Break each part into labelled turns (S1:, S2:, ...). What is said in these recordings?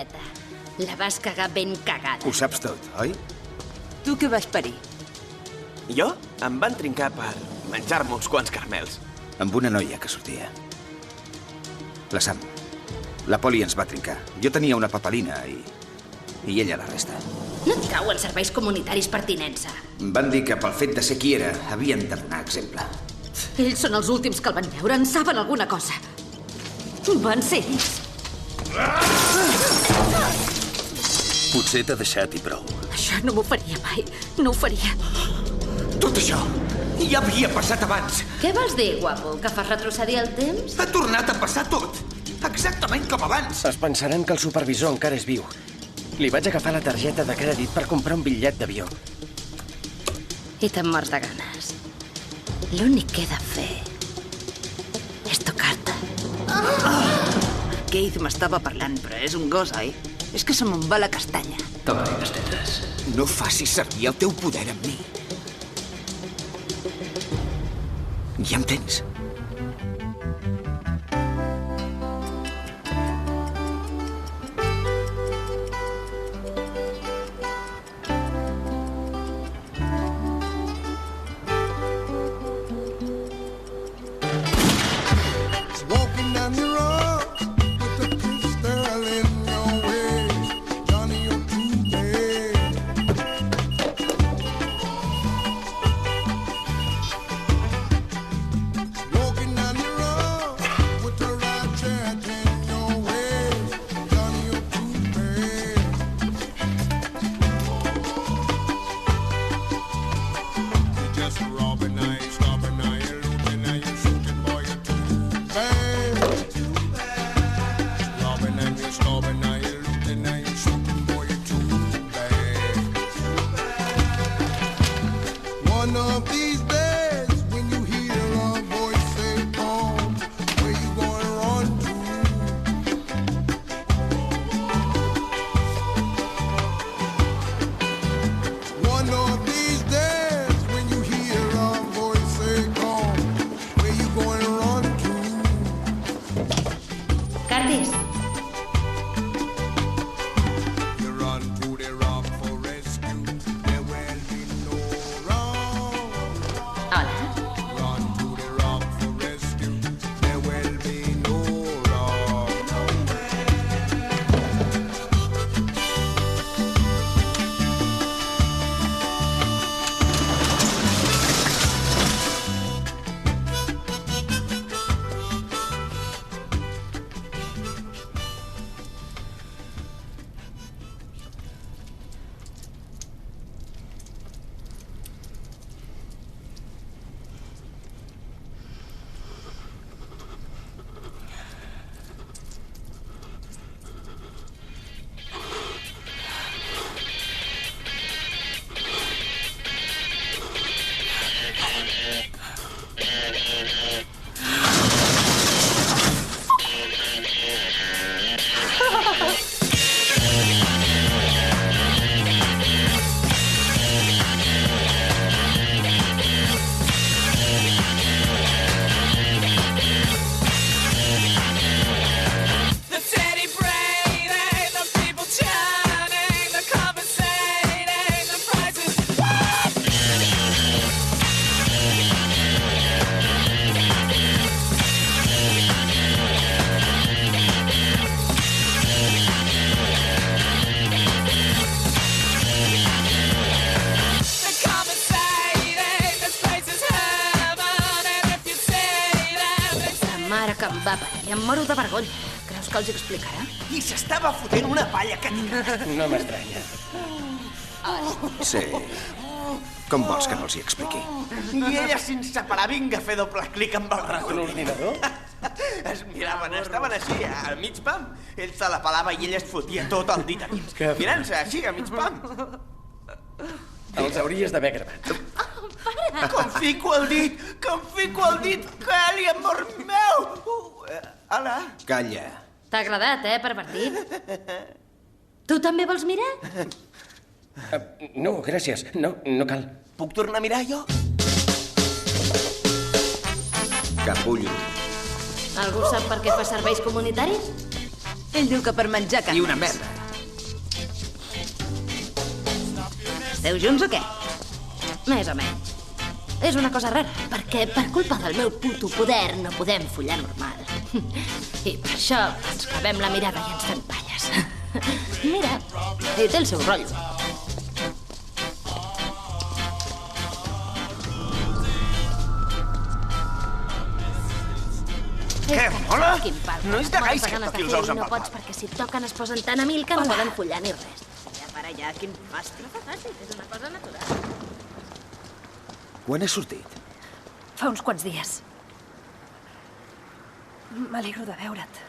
S1: neta. La vas cagar ben cagada.
S2: Ho saps tot, oi?
S3: Tu què vas parir?
S4: Jo? Em van trincar per menjar-me uns quants caramels.
S2: Amb una noia que sortia. La Sam. La Poli ens va trincar. Jo tenia una papalina i ella la resta.
S1: No et cauen serveis comunitaris per tinença.
S2: Van dir que pel fet de ser qui era, havien de donar exemple.
S1: Ells són els últims que el van veure, en saben alguna cosa. Van ser ells.
S5: Potser t'ha deixat i prou.
S1: Això no m'ho faria mai. No ho faria.
S6: Tot això ja havia passat abans.
S1: Què vols dir, guapo? Que fas retrocedir el temps?
S6: Ha tornat a passar tot. Exactament com abans.
S7: Es pensaran que el supervisor encara és viu. Li vaig agafar la targeta de crèdit per comprar un bitllet d'avió.
S1: I te'n mors de ganes. L'únic que he de fer és tocar-te.
S3: Keith m'estava parlant, però és un gos, oi? És que se me'n va la castanya.
S5: Toma-li les tetes.
S6: No facis servir el teu poder amb mi. Ja em tens.
S1: Va, em moro de vergonya. Creus que els explicarà?
S6: I s'estava fotent una palla que...
S7: No m'estranya.
S2: Sí. Com vols que no els hi expliqui?
S4: I ella, sense parar, vinga a fer doble clic amb el ratolí.
S7: L'ordinador?
S4: Es miraven, estaven així, a mig pam. Ell se la pelava i ella es fotia tot el dit a dins. Mirant-se així, a mig pam.
S7: Els hauries d'haver gravat.
S4: Que em fico el dit, Kelly, amor meu! Hola.
S2: Calla.
S1: T'ha agradat, pervertit? Tu també vols mirar?
S7: No, gràcies. No cal.
S4: Puc tornar a mirar, jo?
S2: Capullo.
S1: Algú sap per què fa serveis comunitaris?
S3: Ell diu que per menjar carn.
S2: I una merda.
S3: Esteu junts o què?
S1: Més o menys. És una cosa rara, perquè per culpa del meu puto poder no podem follar normal. I per això ens clavem la mirada i ens fem palles. Mira, i té el seu rotllo.
S4: Què, mola?
S1: Quin pal.
S4: No és de gais que
S1: Moltes ganes
S4: toqui
S1: de
S4: els ous
S1: fer-ho,
S4: amb
S1: no
S4: el
S1: pots,
S4: pal.
S1: perquè si et toquen es posen tan a mil que no poden follar ni res.
S3: Ja, para allà, quin fàstic.
S1: És una cosa natural.
S2: Quan has sortit?
S8: Fa uns quants dies. M'alegro de veure't.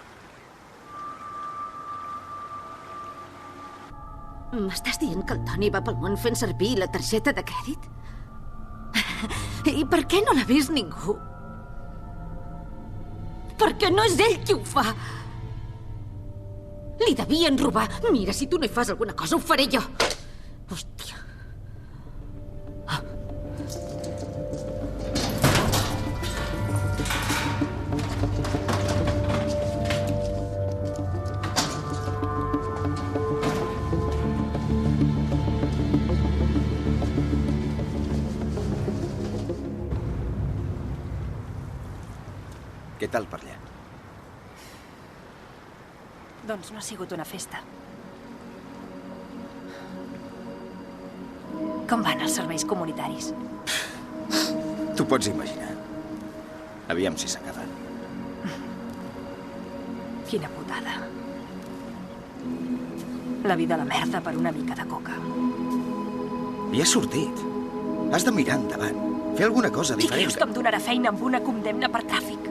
S1: M'estàs dient que el Toni va pel món fent servir la targeta de crèdit? I per què no l'ha vist ningú? Perquè no és ell qui ho fa. Li devien robar. Mira, si tu no hi fas alguna cosa, ho faré jo. Hòstia.
S2: Què tal per allà?
S8: Doncs no ha sigut una festa. Com van els serveis comunitaris?
S2: T'ho pots imaginar. Aviam si s'acaba.
S8: Quina putada. La vida a la merda per una mica de coca.
S2: I has sortit. Has de mirar endavant. Fer alguna cosa
S8: Qui
S2: diferent.
S8: creus que em donarà feina amb una condemna per tràfic?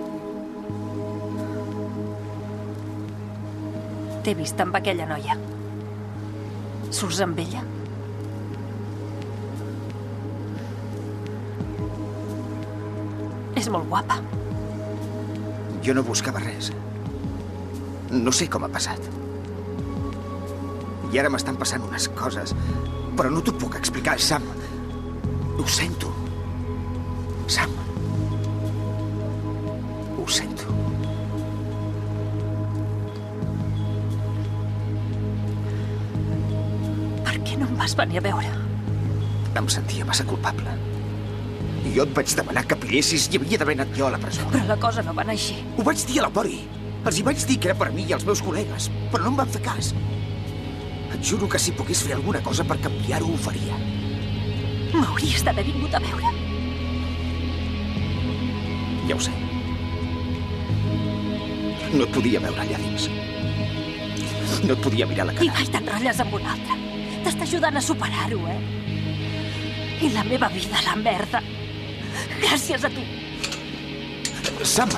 S8: T'he vist amb aquella noia. Surts amb ella? És molt guapa.
S2: Jo no buscava res. No sé com ha passat. I ara m'estan passant unes coses, però no t'ho puc explicar, Sam. Ho sento. Sam. Ho sento.
S8: Per què no em vas venir a veure?
S2: Em sentia massa culpable. I jo et vaig demanar que pillessis i havia d'haver anat jo a la presó.
S8: Però la cosa no va anar així.
S2: Ho vaig dir a la Pori. Els hi vaig dir que era per mi i els meus col·legues, però no em van fer cas. Et juro que si pogués fer alguna cosa per canviar-ho, ho faria.
S8: M'hauries d'haver vingut a veure.
S2: Ja ho sé. No et podia veure allà dins. No et podia mirar la
S8: I
S2: cara.
S8: mai t'enrotlles amb un altre. T'està ajudant a superar-ho, I la meva vida a la merda. Gràcies a tu.
S2: Sam!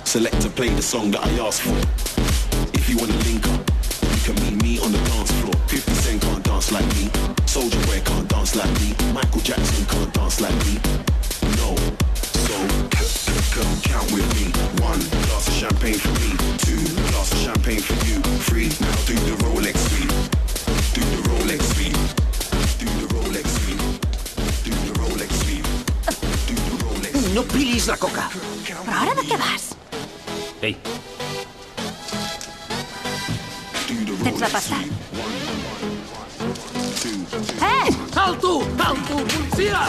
S9: Select to play the song that I asked for. If you wanna link up, you can meet me on the dance floor. 50 Cent can't dance like me. Soulja Boy can't dance like me. Michael Jackson can't dance like me. No. So, count with me. 1 glass of champagne for me. 2 glass of champagne for you. 3, now do the Rolex sweep. Do the Rolex sweep. Do the Rolex sweep. Do the Rolex sweep. Do the Rolex sweep.
S2: No pillis la coca!
S8: Però ara de què vas?
S2: Ei,
S8: Tens la pasta?
S6: Alto! Alto! Policia!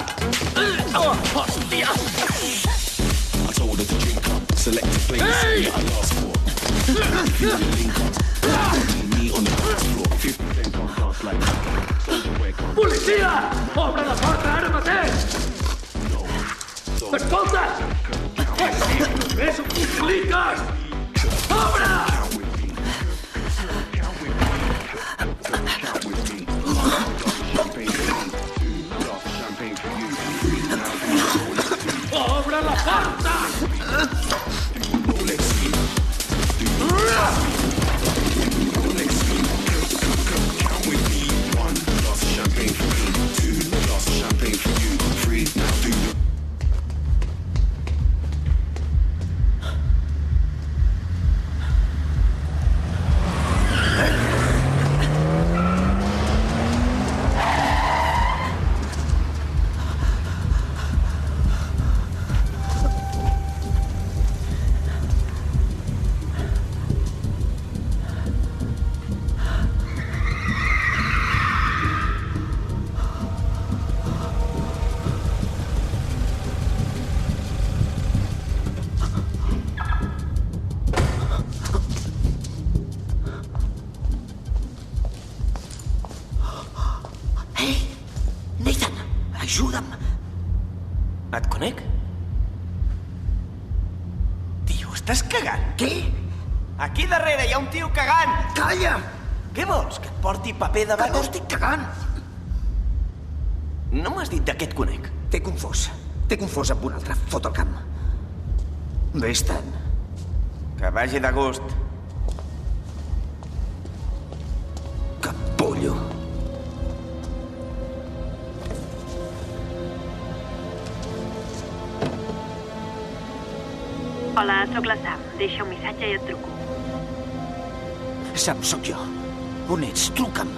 S6: Oh, hòstia!
S9: I told her to drink up, select a place that I asked for. If you wanna link up, meet me on the dance floor. 50 can't dance like that.
S6: Policia! Obre la porta ara mateix! Escolta! Si només ho compliques! Obre! Obre la porta!
S4: Estàs cagant?
S6: Què?
S4: Aquí darrere hi ha un tio cagant!
S6: Calla!
S4: Què vols, que et porti paper de
S6: Que
S4: vàter?
S6: no estic cagant!
S4: No m'has dit de què et conec.
S6: T'he confós amb un altre. Fot el camp. Vés-te'n.
S4: Que vagi de gust.
S6: Capullo.
S8: Hola, sóc la Sam. Deixa un missatge i et truco.
S6: Sam, sóc jo. On ets? Truca'm.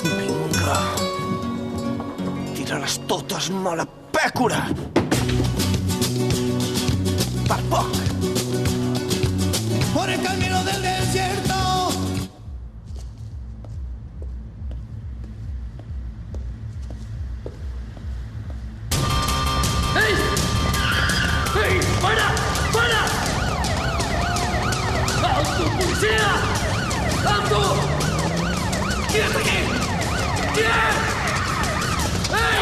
S4: Vinga. Tira-les totes, mala pècora! Per poc!
S10: Por el camino del desierto.
S5: ¡Ey! ¡Ey! ¡Para! ¡Para! ¡Alto, policía! ¡Alto! ¿Quién es aquí? ¿Quién? ¡Ey!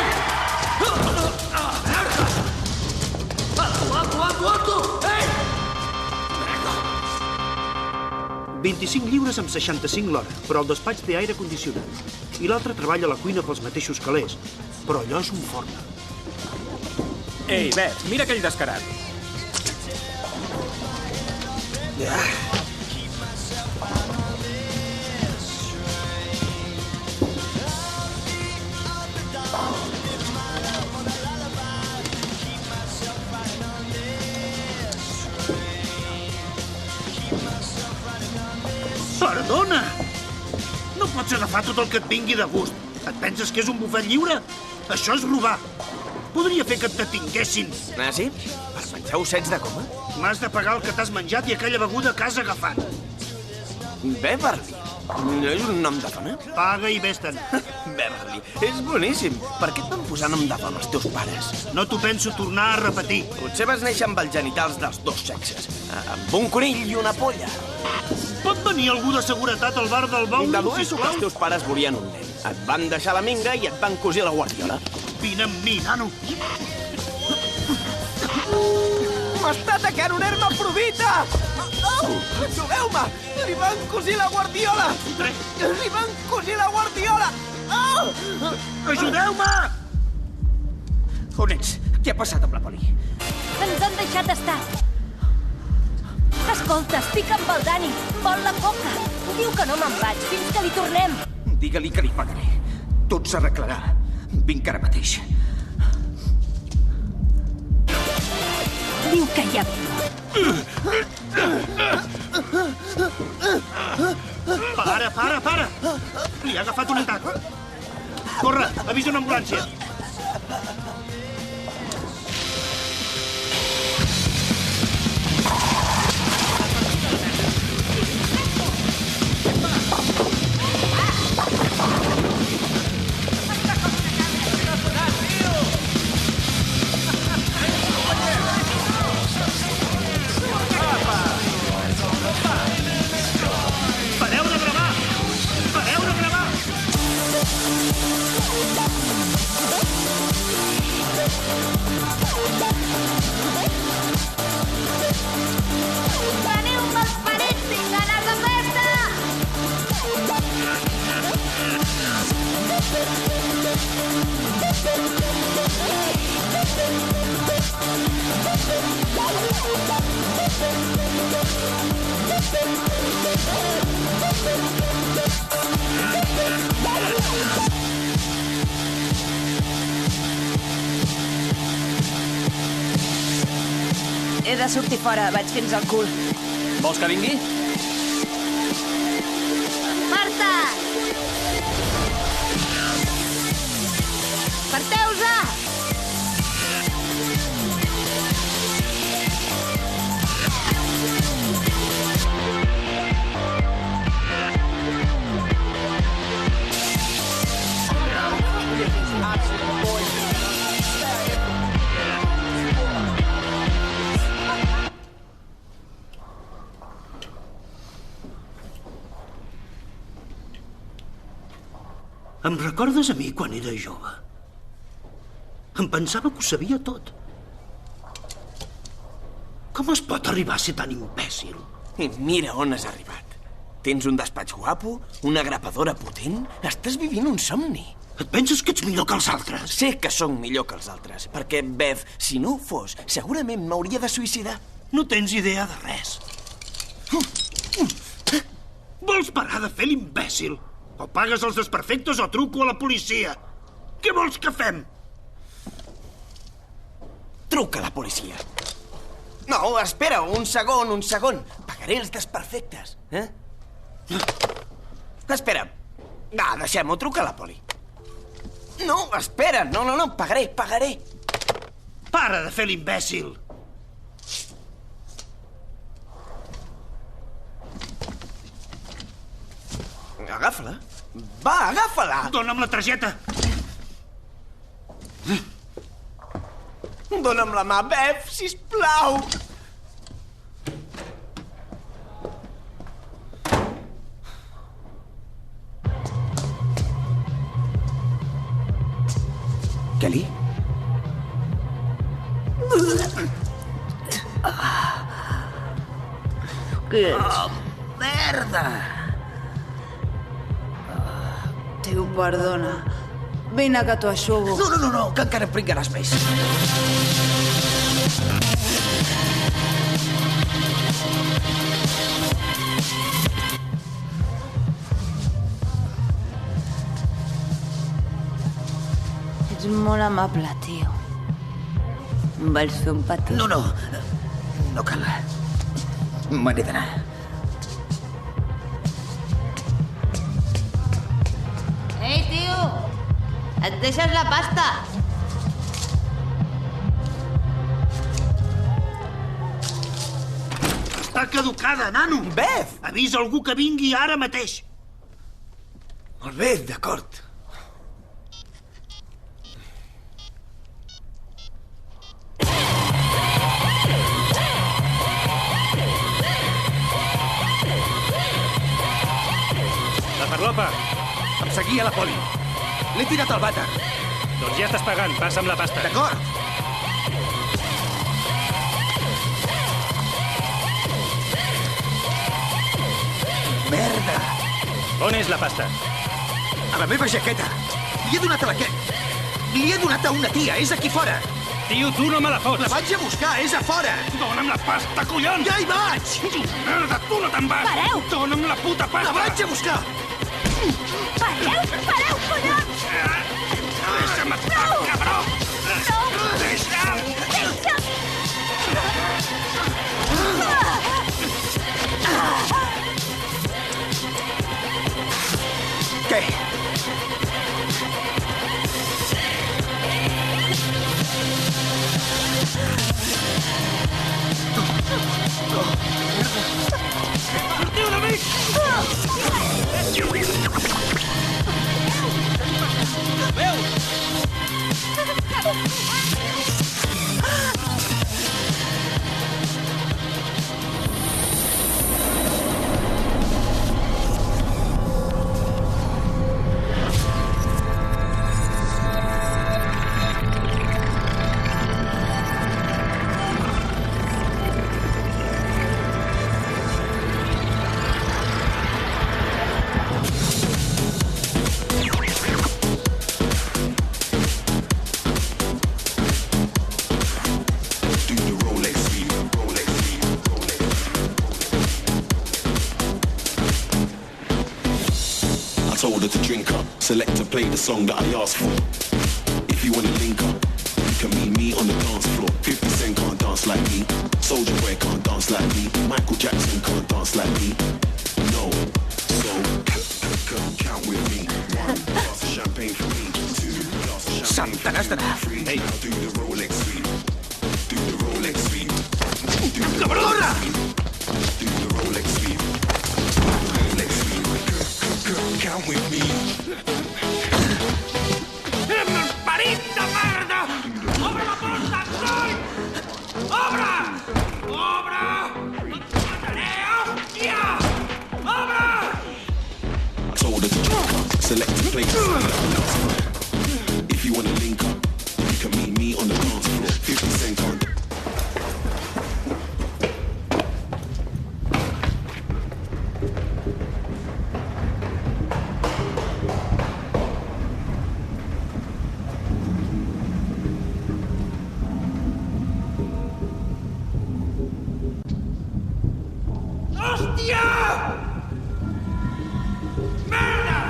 S5: ¡Alto, alto, alto, alto! ¡Ey!
S11: 25 lliures amb 65 l'hora, però el despatx té aire condicionat. I l'altre treballa a la cuina pels mateixos calés. Però allò és un forn.
S12: Ei, Beth, mira aquell descarat.
S11: Perdona! No pots agafar tot el que et vingui de gust. Et penses que és un bufet lliure? Això és robar. Podria fer que et detinguessin.
S4: Ah, sí? Per menjar ossets de coma?
S11: M'has de pagar el que t'has menjat i aquella beguda que has agafat.
S4: Beverly. És un nom de dona?
S11: Paga i vés-te'n.
S4: Beverly. És boníssim. Per què et van posar nom de dona els teus pares?
S11: No t'ho penso tornar a repetir.
S4: Potser vas néixer amb els genitals dels dos sexes. Amb un conill i una polla.
S11: Pot venir algú de seguretat al bar del Bou,
S4: Dedueixo que els teus pares volien un nen. Et van deixar la minga i et van cosir la guardiola.
S11: Vine amb mi, nano.
S4: M'està atacant un hermafrodita! Ajudeu-me! Li van cosir la guardiola! Li van cosir la guardiola!
S11: Ajudeu-me!
S6: On ets? Què ha passat amb la Poli?
S8: Ens han deixat estar. Escolta, estic amb el Dani. Vol la coca. Diu que no me'n vaig fins que li tornem.
S6: Digue-li que li pagaré. Tot s'arreglarà. Vinc ara mateix.
S8: Diu que ja...
S11: Para! Li ha agafat un atac. Corre, avisa una ambulància.
S1: Veniu amb els parits, vinc a anar de festa!
S3: He de sortir fora, vaig fins al cul.
S12: Vols que vingui?
S1: Marta! Parteu-se!
S11: Em recordes a mi quan era jove? Em pensava que ho sabia tot. Com es pot arribar a ser tan imbècil?
S4: I mira on has arribat. Tens un despatx guapo, una grapadora potent, estàs vivint un somni.
S11: Et penses que ets millor que els altres?
S4: Sé que sóc millor que els altres, perquè, Bev, si no ho fos, segurament m'hauria de suïcidar.
S11: No tens idea de res. Vols parar de fer l'imbècil? O pagues els desperfectes o truco a la policia. Què vols que fem?
S4: Truca a la policia. No, espera, un segon. Pagaré els desperfectes, Espera. Va, deixem-ho, truca a la poli. No, espera, no, pagaré.
S11: Para de fer l'imbècil.
S4: Agafa-la. Va, agafa-la.
S11: Dóna'm la targeta.
S4: Dóna'm la mà, Bev, sisplau.
S2: Kelly?
S3: Què ets?
S4: Oh, merda!
S3: Déu perdona. Vine que t'ho aixugo.
S4: No, que encara em pringaràs més.
S3: Ets molt amable, tio. Em vols fer un petó?
S2: No cal. Me n'he d'anar.
S1: Ei, tio! Et deixes la pasta!
S11: Està caducada, nano.
S4: Bev!
S11: Avisa algú que vingui ara mateix.
S4: Molt bé, d'acord.
S12: La farlopa!
S2: Em seguia la poli. L'he tirat al vàter.
S12: Doncs ja estàs pagant, passa'm la pasta.
S2: D'acord. Merda!
S12: On és la pasta?
S2: A la meva jaqueta. Li he donat a la Li he donat a una tia, és aquí fora.
S12: Tio, tu no me la fots.
S2: La vaig a buscar, és a fora.
S11: Dóna'm la pasta, collons!
S2: Ja hi vaig!
S11: Merda, tu no te'n vas!
S8: Pareu!
S11: Dóna'm la puta pasta!
S2: La vaig a buscar!
S8: Pareu, collons!
S11: Deixa'm estar, cabró! Deixa'm!
S2: Què?
S11: Sortiu d'amic!
S9: Told her to drink up, select to play the song that I asked for. If you wanna link up, you can meet me on the dance floor. 50 Cent can't dance like me, Soulja Boy can't dance like me, Michael Jackson can't dance like me. No, so count with me. 1 glass of champagne for me, 2 glass of champagne for me, 3 now do the Rolex sweep, do the Rolex sweep, do the Rolex sweep, do the Rolex sweep, Rolex sweep. Count with me.
S11: Parit de merda! Obre la porta, coi! Obre! Obre! Et mataré, hòstia! Obre!
S9: Told her to drink up, select to play make a scene on the dance floor. If you wanna link up, you can meet me on the dance floor. 50 Cent can't.
S4: Hòstia! Merda!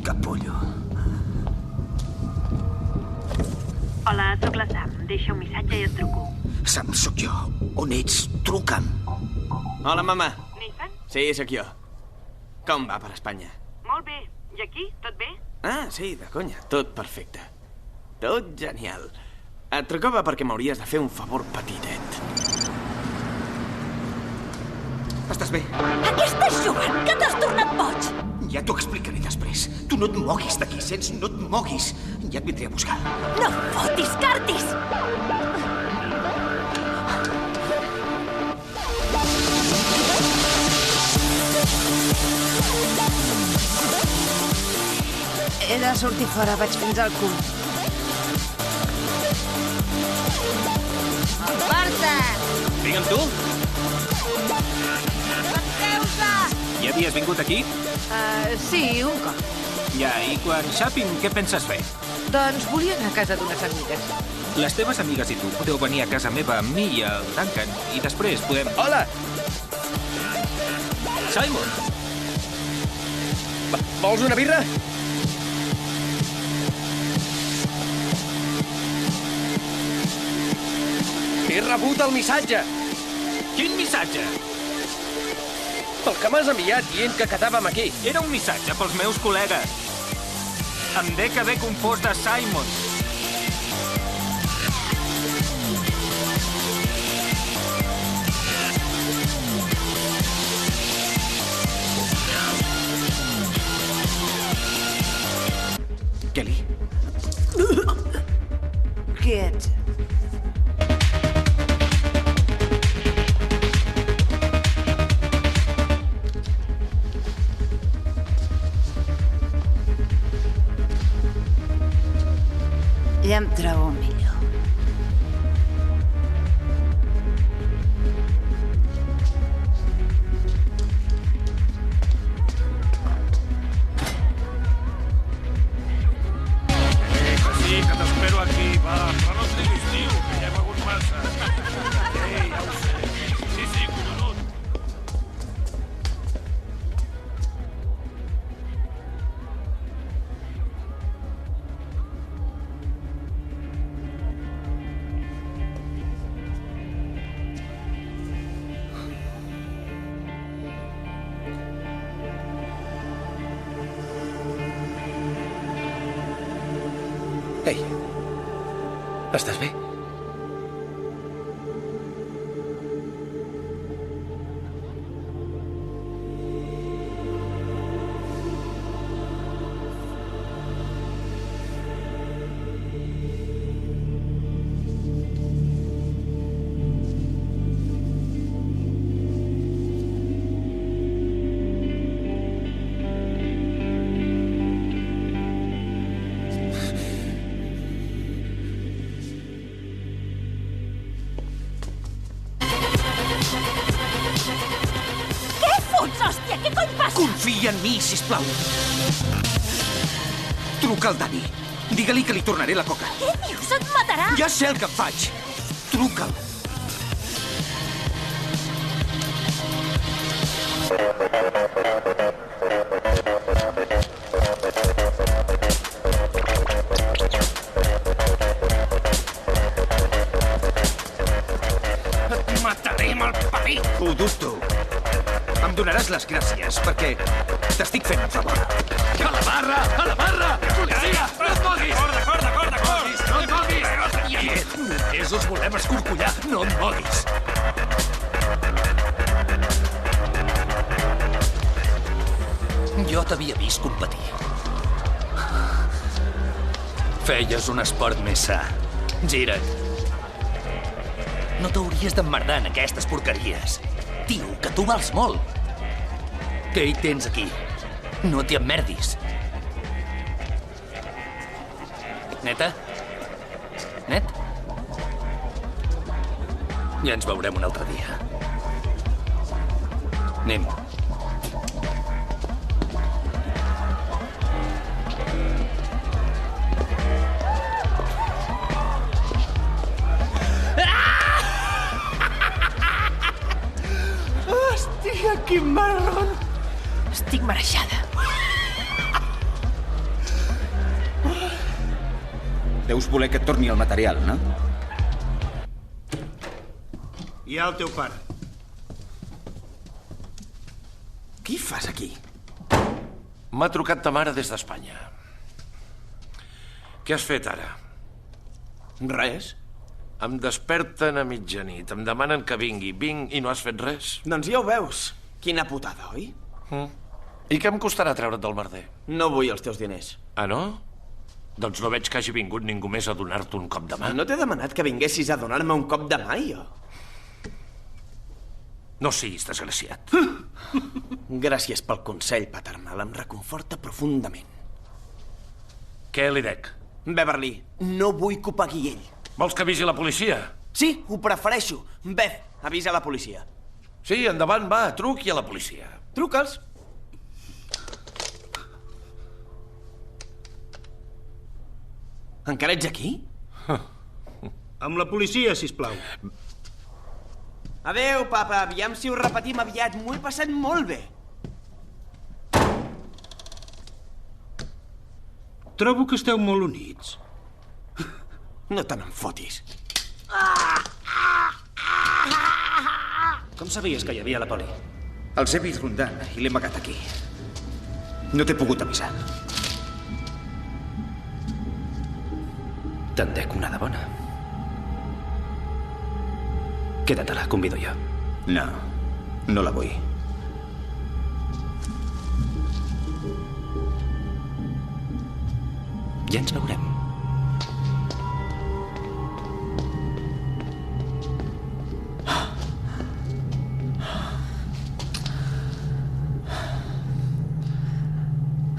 S6: Capullo.
S8: Hola, sóc la Sam. Deixa un missatge i et truco.
S6: Sam, sóc jo. On ets? Truca'm.
S4: Hola, mama.
S8: Nathan?
S4: Sí, sóc jo. Com va per Espanya?
S8: Molt bé. I aquí? Tot bé?
S4: Ah, sí, de conya. Tot perfecte. Tot genial. Et trucava perquè m'hauries de fer un favor petitet.
S6: Estàs bé?
S8: A què estàs jugant? Que t'has tornat boig?
S6: Ja t'ho explicaré després. Tu no et moguis d'aquí, sents? No et moguis. Ja et vindré a buscar.
S8: No fotis cartis!
S3: He de sortir fora, vaig fins al cul.
S1: Marta!
S12: Vinc amb tu?
S1: Mateu-se!
S12: Ja havies vingut aquí?
S3: Sí, un cop.
S12: Ja, i quan shopping, què penses fer?
S3: Doncs volia anar a casa d'unes amigues.
S12: Les teves amigues i tu podeu venir a casa meva amb mi i el Duncan, i després podem...
S7: Hola!
S12: Simon!
S7: Vols una birra? He rebut el missatge.
S12: Quin missatge?
S7: El que m'has enviat dient que quedàvem aquí.
S12: Era un missatge pels meus col·legues. Em dec haver confós de Simon.
S6: Kelly.
S3: Qui ets? Ja em trobo millor.
S11: Sí, que t'espero aquí, va. Però no triguis, tio, que ja he begut massa. Ja ho sé. Sí, conegut.
S7: Ei, estàs bé?
S6: Confia en mi, sisplau. Truca al Dani. Digue-li que li tornaré la coca.
S8: Què dius? Et matarà!
S6: Ja sé el que em faig. Truca'l.
S11: Et mataré amb el parit!
S6: Ho dubto. Em donaràs les gràcies, perquè t'estic fent un favor.
S11: A la barra! A la barra! Policia! No et moguis! D'acord! No et moguis! Quiet! Només us volem escorcollar! No et moguis!
S13: Jo t'havia vist competir. Feies un esport més sa. Gira't. No t'hauries d'emmerdar en aquestes porqueries. Tio, que tu vals molt. Què hi tens aquí? No t'hi emmerdis. Neta? Net? Ja ens veurem un altre dia. Anem.
S4: Hòstia, quin marron!
S8: Estic marejada.
S2: Deus voler que et torni el material, no?
S11: Hi ha el teu pare.
S2: Què fas aquí?
S14: M'ha trucat ta mare des d'Espanya. Què has fet ara?
S4: Res.
S14: Em desperten a mitjanit, em demanen que vingui. Vinc i no has fet res?
S4: Doncs ja ho veus. Quina putada, oi?
S14: I què em costarà treure't del merder?
S4: No vull els teus diners.
S14: Ah, no? Doncs no veig que hagi vingut ningú més a donar-te un cop de mà.
S4: No t'he demanat que vinguessis a donar-me un cop de mà, jo.
S14: No siguis desgraciat.
S4: Gràcies pel consell paternal, em reconforta profundament.
S14: Què li dec?
S4: Beverly, no vull que ho pagui ell.
S14: Vols que avisi la policia?
S4: Sí, ho prefereixo. Beth, avisa la policia.
S14: Sí, endavant, va, truqui a la policia.
S4: Truca'ls. Encara ets aquí?
S11: Amb la policia, sisplau.
S4: Adéu, papa. Aviam si ho repetim aviat. M'ho he passat molt bé.
S11: Trobo que esteu molt units.
S4: No te n'en fotis.
S7: Com sabies que hi havia la poli?
S2: Els he vist rondant i l'he amagat aquí. No t'he pogut avisar.
S7: Te'n dec una de bona. Queda-te-la, convido jo.
S2: No, no la vull.
S7: Ja ens veurem.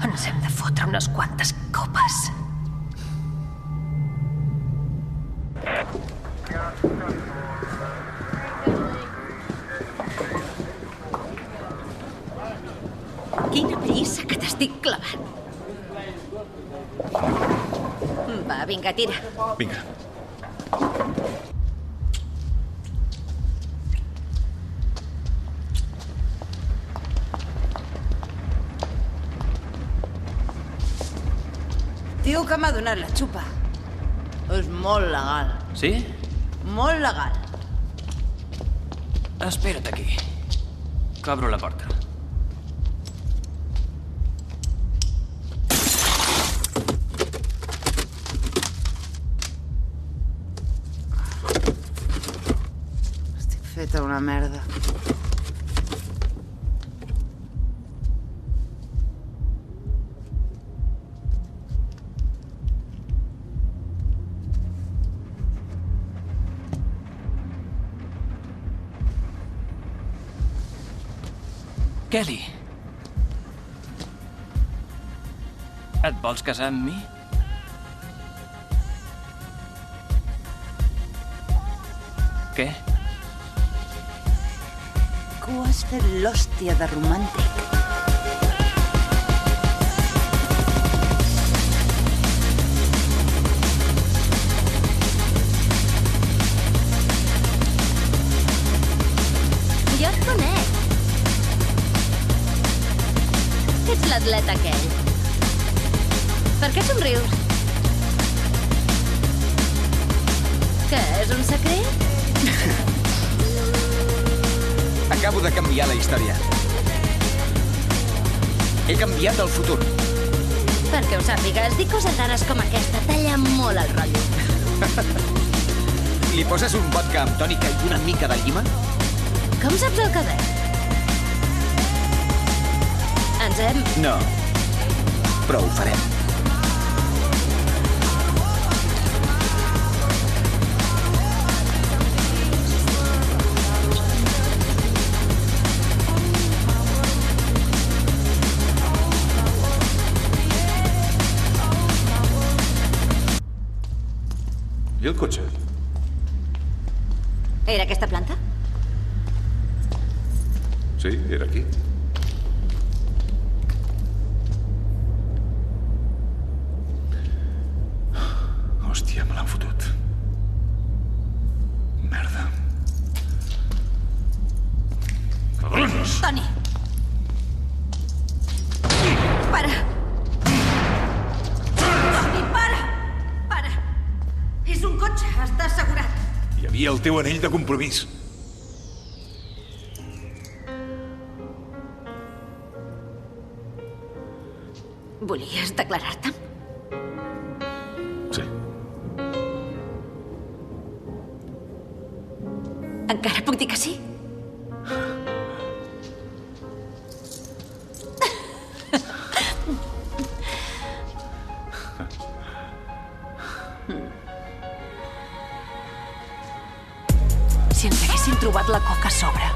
S8: Ens hem de fotre unes quantes copes.
S1: Quina prissa que t'estic clavant. Va, vinga, tira.
S2: Vinga.
S3: Diu que m'ha donat la xupa. És molt legal.
S7: Sí?
S3: Molt legal.
S7: Espera't aquí. Que obro la porta.
S3: Estic feta una merda.
S7: Kelly. Et vols casar amb mi? Què?
S3: Que ho has fet l'hòstia de romàntic.
S1: Jo et conec. Ets l'atleta aquell. Per què somrius? Què, és un secret?
S2: Acabo de canviar la història. He canviat el futur.
S1: Perquè ho sàpigues, dir coses rares com aquesta talla molt el rotllo.
S2: Li poses un vodka amb tònica i una mica de llima?
S1: Com saps el que ves? En ens hem...
S2: No, però ho farem.
S15: I el cotxe?
S8: Era aquesta planta?
S15: Sí, era aquí. Hòstia, me l'han fotut. Merda. Cabrons!
S8: Toni! Para! Toni, para! Para! És un cotxe, està assegurat.
S15: Hi havia el teu anell de compromís.
S8: Volies declarar-te?
S15: Sí.
S8: Encara puc dir que sí? Si ens haguessin trobat la coca a sobre,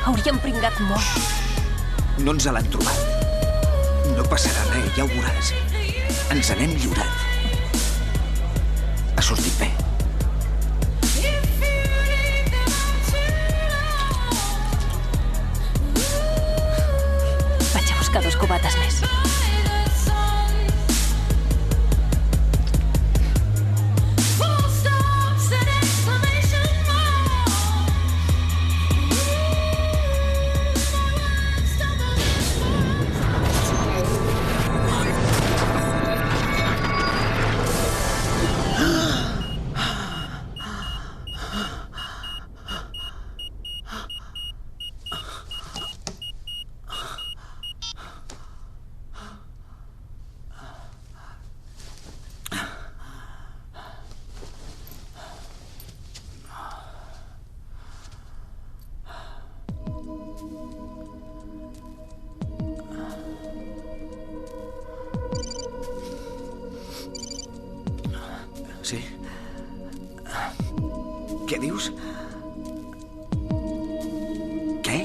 S8: hauríem pringat molt.
S2: No ens l'han trobat. No passarà res, ja ho veuràs. Ens n'hem lliurat. Ha sortit bé.
S8: Vaig a buscar 2 cubates més.
S2: Sí? Què dius? Què?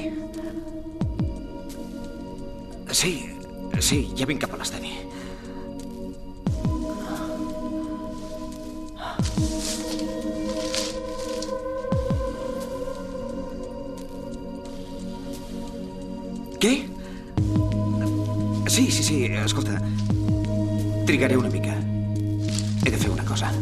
S2: Sí, ja vinc cap a l'estadi. Què? Sí, escolta. Trigaré una mica. He de fer una cosa.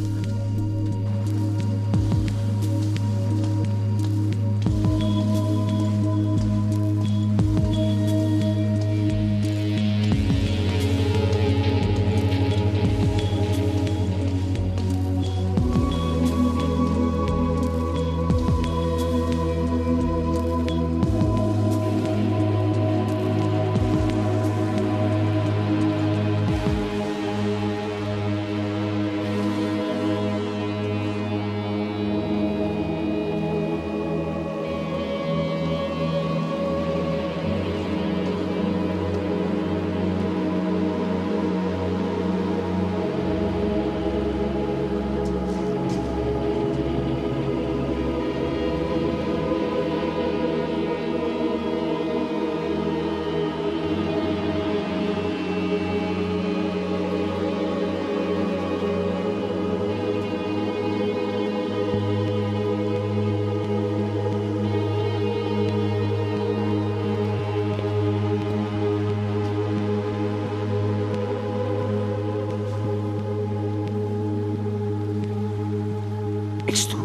S2: Ets tu?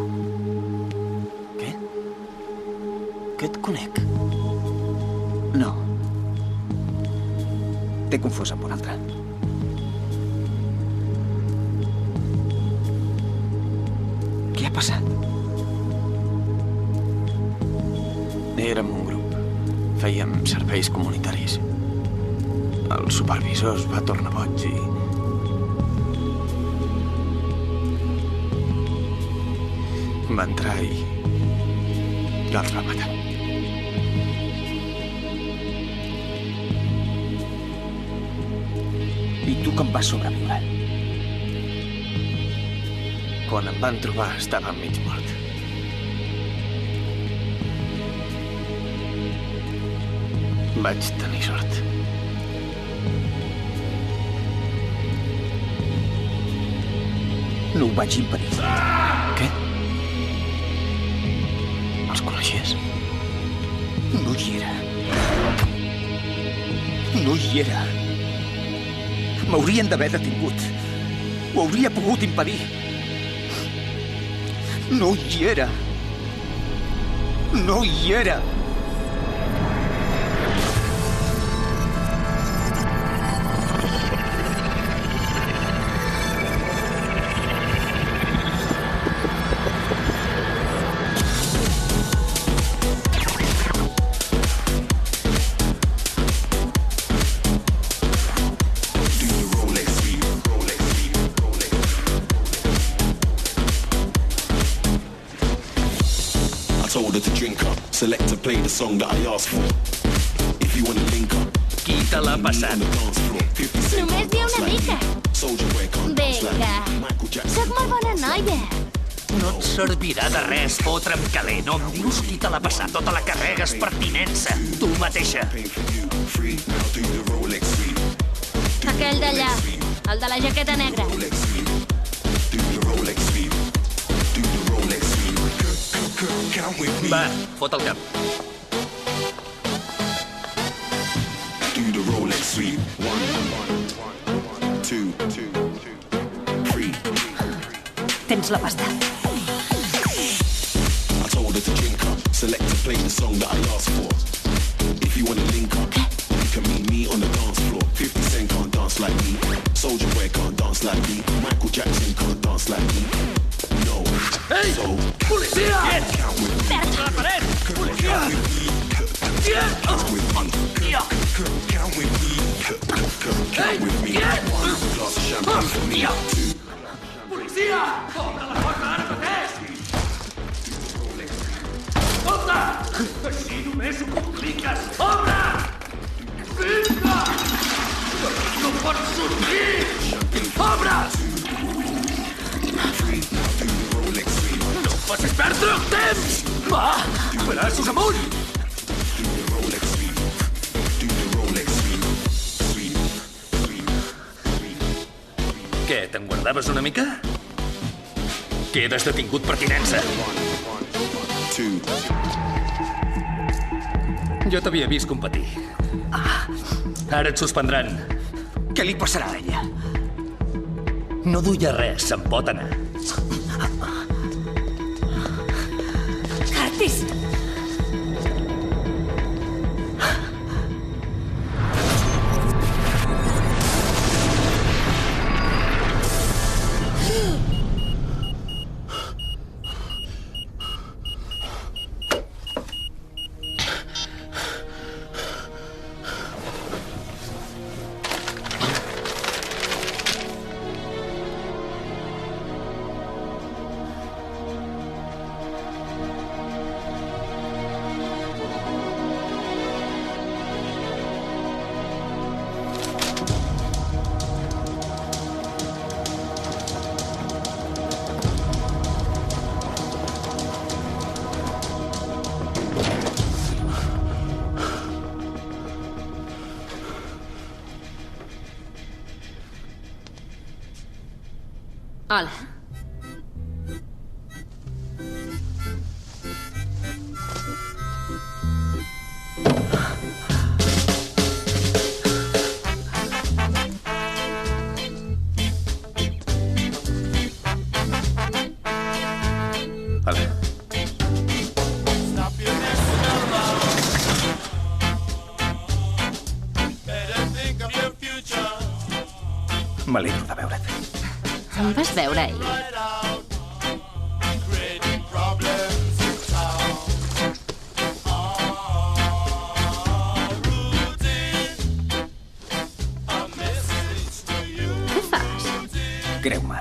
S2: Què? Que et conec? No. T'he confós amb un altre. Què ha passat?
S16: Érem un grup. Fèiem serveis comunitaris. El supervisor es va tornar boig i... va entrar i els va matar.
S6: I tu com vas sobreviure?
S16: Quan em van trobar estava mig mort. Vaig tenir sort.
S6: No ho vaig impedir.
S16: Què? Els coneixies?
S6: No hi era. No hi era. M'haurien d'haver detingut. Ho hauria pogut impedir. No hi era. No hi era.
S9: Select to play the song that I asked for. If you want to link up,
S13: qui te l'ha passat?
S1: Només dia una mica. Vinga. Soc molt bona noia.
S13: No et servirà de res fotre'm calent. No em dius qui te l'ha passat o te la carregues per tinença. Tu mateixa.
S1: Aquell d'allà, el de la jaqueta negra.
S13: Va, fot el cap.
S9: Do the Rolex sweep. 1, 2, 3.
S8: Tens la pasta.
S9: I told her to drink up. Select to play the song that I asked for. If you want to link up, you can meet me on the dance floor. 50 Cent can't dance like me. Soulja Boy can't dance like me. Michael Jackson can't dance like me. No.
S5: Ei!
S9: So,
S5: policia!
S9: count with me.
S5: A la paret! Policia!
S9: Count with me. Count with me. Count with me. One glass of champagne for me. 2.
S5: Policia! Obre la porta ara mateix! Escolta! Així només ho compliques! Obre! Vinga! No pots sortir! Obre! No pots perdre el temps! Va! Braços amunt!
S13: Què, te'n guardaves una mica? Quedes detingut per tinença.
S9: 2.
S13: Jo t'havia vist competir. Ara et suspendran.
S6: Què li passarà a ella?
S13: No duia res, se'n pot anar.
S8: Curtis!
S1: Hola.
S2: Hola. M'alegro de veure't.
S1: Em vas veure ahir? Què fas?
S6: Creu-me,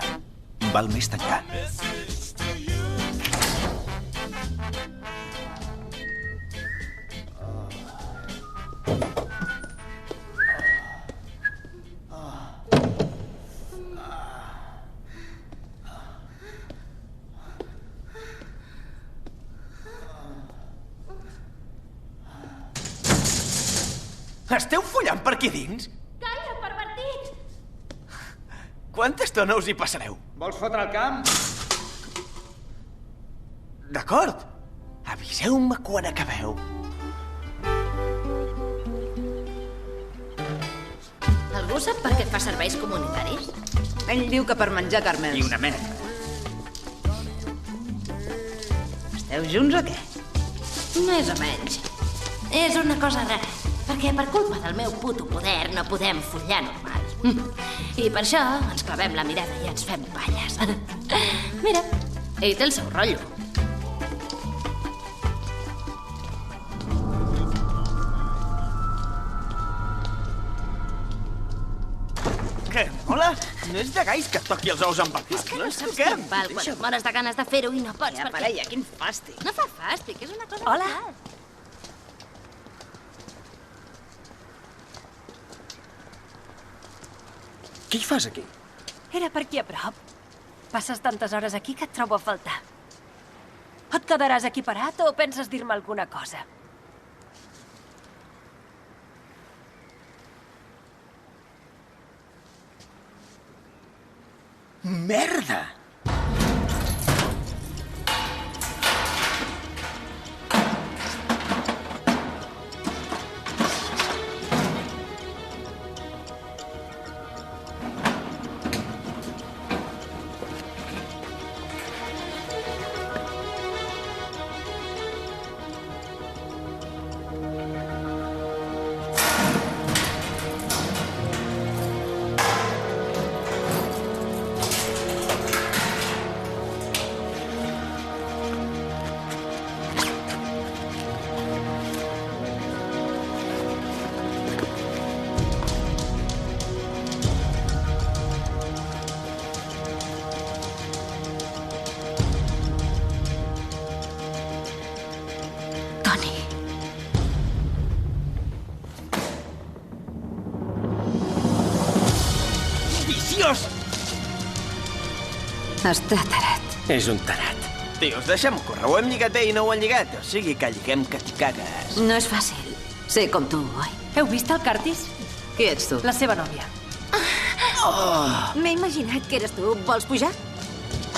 S6: val més tancar. Esteu follant per aquí dins?
S1: Calla, pervertit!
S6: Quanta estona us hi passareu?
S2: Vols fotre el camp?
S6: D'acord. Aviseu-me quan acabeu.
S1: Algú sap per què fa serveis comunitaris?
S3: Ell diu que per menjar carmels.
S2: I una merda.
S3: Esteu junts o què?
S1: Més o menys. És una cosa rara, perquè per culpa del meu puto poder no podem follar normal. I per això ens clavem la mirada i ens fem palles. Mira, ell té el seu rotllo.
S6: Què, mola? No és de gais que et toqui els ous amb el
S1: És que no saps com val quan et mores de ganes de fer-ho i no pots perquè...
S3: Parella, quin fàstic.
S1: No fa fàstic, és una cosa...
S8: Hola.
S1: natural.
S7: Què hi fas aquí?
S8: Era per aquí a prop. Passes tantes hores aquí que et trobo a faltar. Et quedaràs aquí parat o penses dir-me alguna cosa?
S6: Merda!
S3: Està tarat.
S7: És un tarat.
S6: Tios, deixem-ho córrer. Ho hem lligat bé i no ho han lligat. O sigui que lliguem que t'hi cagues.
S3: No és fàcil. Ser com tu, oi?
S8: Heu vist el Curtis?
S3: Qui ets tu?
S8: La seva nòvia.
S3: M'he imaginat que eres tu. Vols pujar?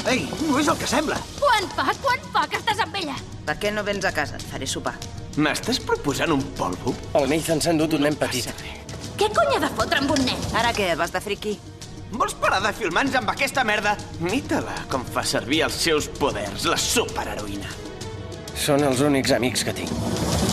S6: Ei, no és el que sembla.
S1: Quan fa que estàs amb ella?
S3: Per què no vens a casa? Et faré sopar.
S6: M'estàs proposant un polvo?
S7: El Nathan s'ha endut un nen petit.
S1: Què cony ha de fotre amb un nen?
S3: Ara què, vas de friqui?
S6: Vols parar de filmar-nos amb aquesta merda? Mita-la com fa servir els seus poders, la superheroïna.
S7: Són els únics amics que tinc.